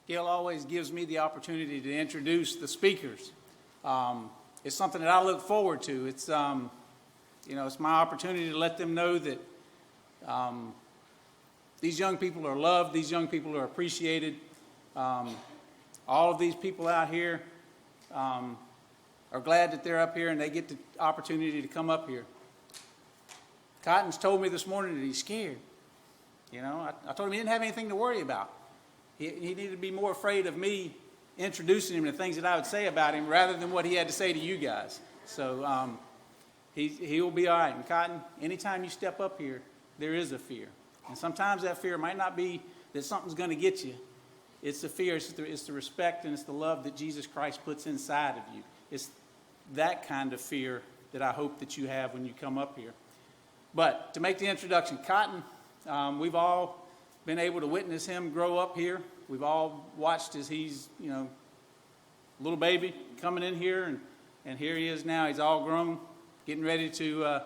Gail always gives me the opportunity to introduce the speakers. It's something that I look forward to. It's it's my opportunity to let them know that these young people are loved, these young people are appreciated. All of these people out here are glad that they're up here and they get the opportunity to come up here. Cotton's told me this morning that he's scared. I told him he didn't have anything to worry about. He needed to be more afraid of me introducing him to things that I would say about him rather than what he had to say to you guys. So he will be all right. And Cotton, anytime you step up here, there is a fear. And sometimes that fear might not be that something's going to get you. It's the fear, it's the respect, and it's the love that Jesus Christ puts inside of you. It's that kind of fear that I hope that you have when you come up here. But to make the introduction, Cotton, we've all been able to witness him grow up here. We've all watched as he's, little baby coming in here, and here he is now. He's all grown, getting ready to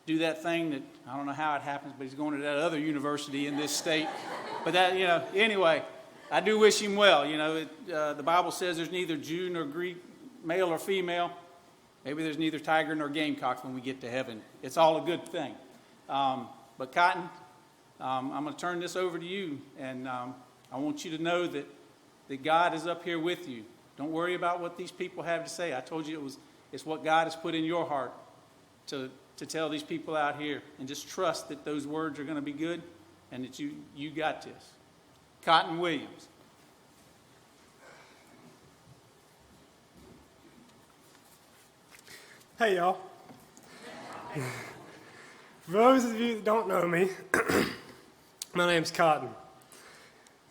do that thing that, I don't know how it happens, but he's going to that other university in this state. But that, anyway, I do wish him well. The Bible says there's neither Jew nor Greek, male or female. Maybe there's neither tiger nor gamecock when we get to heaven. It's all a good thing. But Cotton, I'm going to turn this over to you, and I want you to know that God is up here with you. Don't worry about what these people have to say. I told you it's what God has put in your heart to tell these people out here, and just trust that those words are going to be good and that you got this. Cotton Williams. Hey, y'all. For those of you that don't know me, my name's Cotton.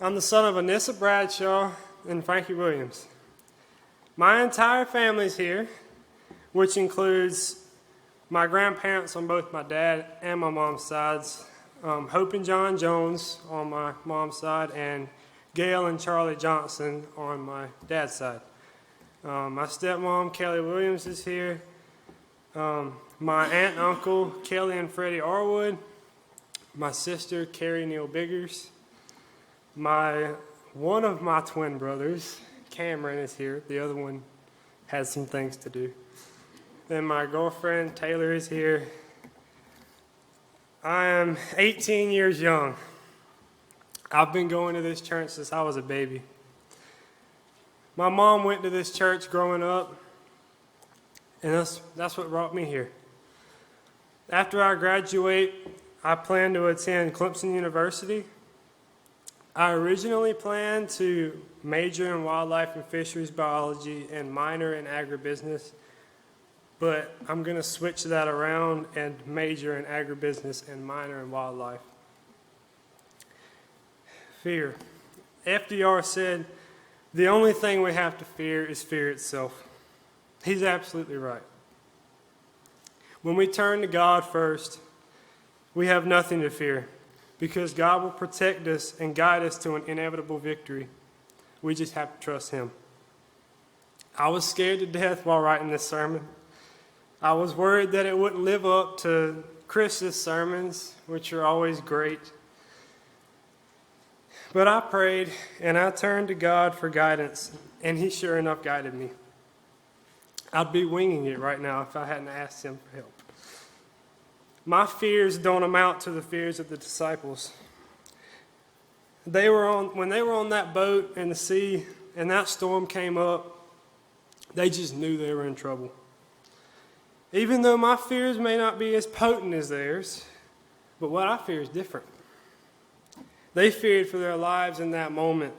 I'm the son of Anissa Bradshaw and Frankie Williams. My entire family's here, which includes my grandparents on both my dad and my mom's sides, Hope and John Jones on my mom's side, and Gail and Charlie Johnson on my dad's side. My stepmom, Kelly Williams, is here. My aunt and uncle, Kelly and Freddie Arwood. My sister, Carrie Neal Biggers. One of my twin brothers, Cameron, is here. The other one has some things to do. Then my girlfriend, Taylor, is here. I am 18 years young. I've been going to this church since I was a baby. My mom went to this church growing up, and that's what brought me here. After I graduate, I plan to attend Clemson University. I originally planned to major in wildlife and fisheries biology and minor in agribusiness, but I'm going to switch that around and major in agribusiness and minor in wildlife. Fear. FDR said, the only thing we have to fear is fear itself. He's absolutely right. When we turn to God first, we have nothing to fear because God will protect us and guide us to an inevitable victory. We just have to trust Him. I was scared to death while writing this sermon. I was worried that it wouldn't live up to Chris's sermons, which are always great. But I prayed and I turned to God for guidance, and He sure enough guided me. I'd be winging it right now if I hadn't asked Him for help. My fears don't amount to the fears of the disciples. When they were on that boat in the sea and that storm came up, they just knew they were in trouble. Even though my fears may not be as potent as theirs, but what I fear is different. They feared for their lives in that moment.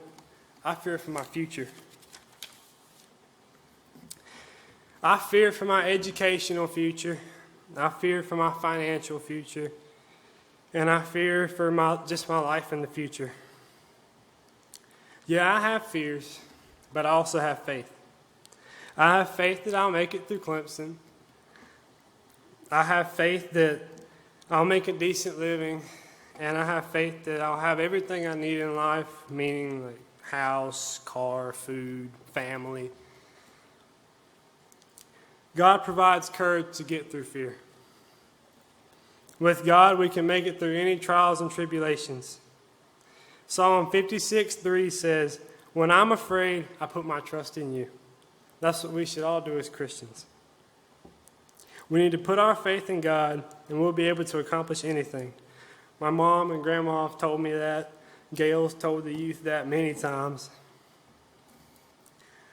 I fear for my future. I fear for my educational future. I fear for my financial future. And I fear for my life in the future. Yeah, I have fears, but I also have faith. I have faith that I'll make it through Clemson. I have faith that I'll make a decent living. And I have faith that I'll have everything I need in life, meaning like house, car, food, family. God provides courage to get through fear. With God, we can make it through any trials and tribulations. Psalm 56:3 says, When I'm afraid, I put my trust in you. That's what we should all do as Christians. We need to put our faith in God, and we'll be able to accomplish anything. My mom and grandma have told me that. Gail's told the youth that many times.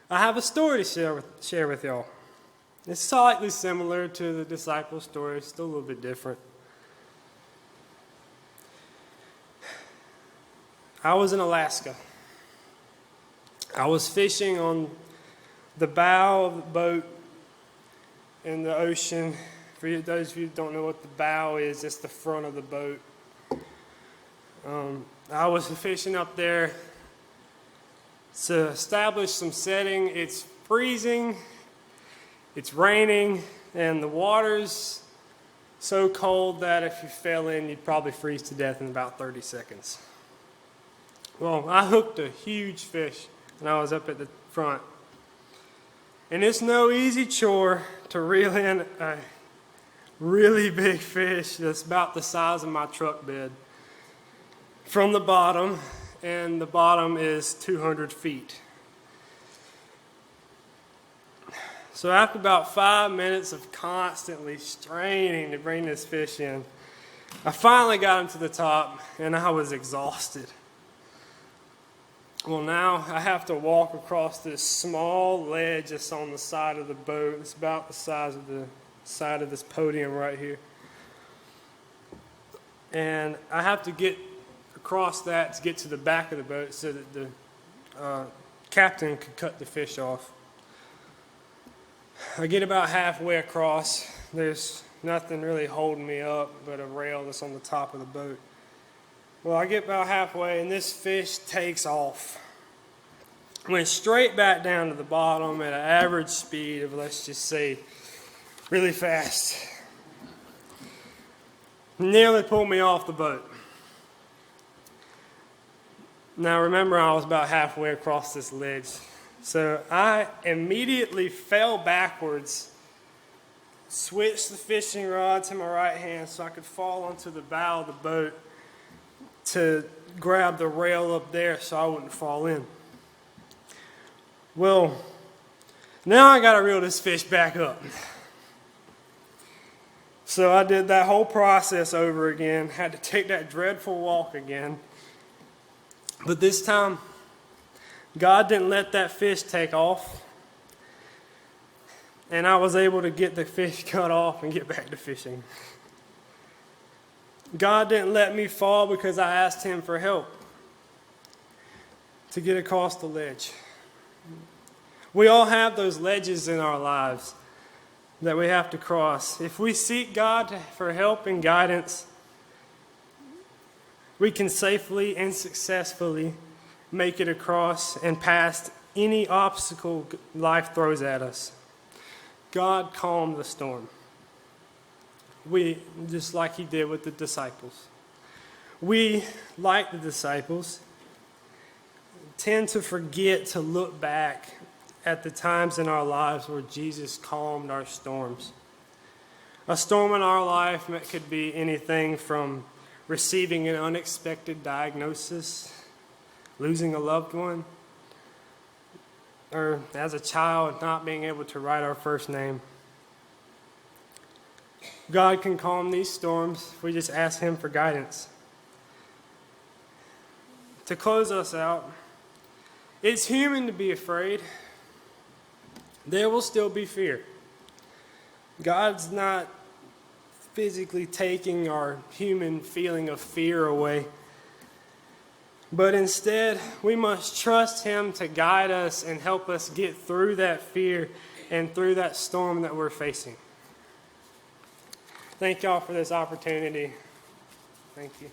I have a story to share with y'all. It's slightly similar to the disciples' story, it's still a little bit different. I was in Alaska. I was fishing on the bow of the boat in the ocean. For those of you who don't know what the bow is, it's the front of the boat. I was fishing up there to establish some setting. It's freezing, it's raining, and the water's so cold that if you fell in, you'd probably freeze to death in about 30 seconds. Well, I hooked a huge fish when I was up at the front. And it's no easy chore to reel in a really big fish that's about the size of my truck bed from the bottom, and the bottom is 200 feet. So after about 5 minutes of constantly straining to bring this fish in, I finally got him to the top, and I was exhausted. Well, now I have to walk across this small ledge that's on the side of the boat. It's about the size of the side of this podium right here. And I have to get across that to get to the back of the boat so that the captain could cut the fish off. I get about halfway across. There's nothing really holding me up but a rail that's on the top of the boat. Well, I get about halfway, and this fish takes off. Went straight back down to the bottom at an average speed of, let's just say, really fast. Nearly pulled me off the boat. Now, remember, I was about halfway across this ledge. So I immediately fell backwards, switched the fishing rod to my right hand so I could fall onto the bow of the boat to grab the rail up there so I wouldn't fall in. Well, now I got to reel this fish back up. So I did that whole process over again, had to take that dreadful walk again. But this time, God didn't let that fish take off. And I was able to get the fish cut off and get back to fishing. God didn't let me fall because I asked Him for help to get across the ledge. We all have those ledges in our lives that we have to cross. If we seek God for help and guidance, we can safely and successfully make it across and past any obstacle life throws at us. God calmed the storm. We, just like He did with the disciples. We, like the disciples, tend to forget to look back at the times in our lives where Jesus calmed our storms. A storm in our life could be anything from receiving an unexpected diagnosis, losing a loved one, or as a child not being able to write our first name. God can calm these storms if we just ask Him for guidance. To close us out, it's human to be afraid. There will still be fear. God's not physically taking our human feeling of fear away. But instead, we must trust Him to guide us and help us get through that fear and through that storm that we're facing. Thank y'all for this opportunity. Thank you.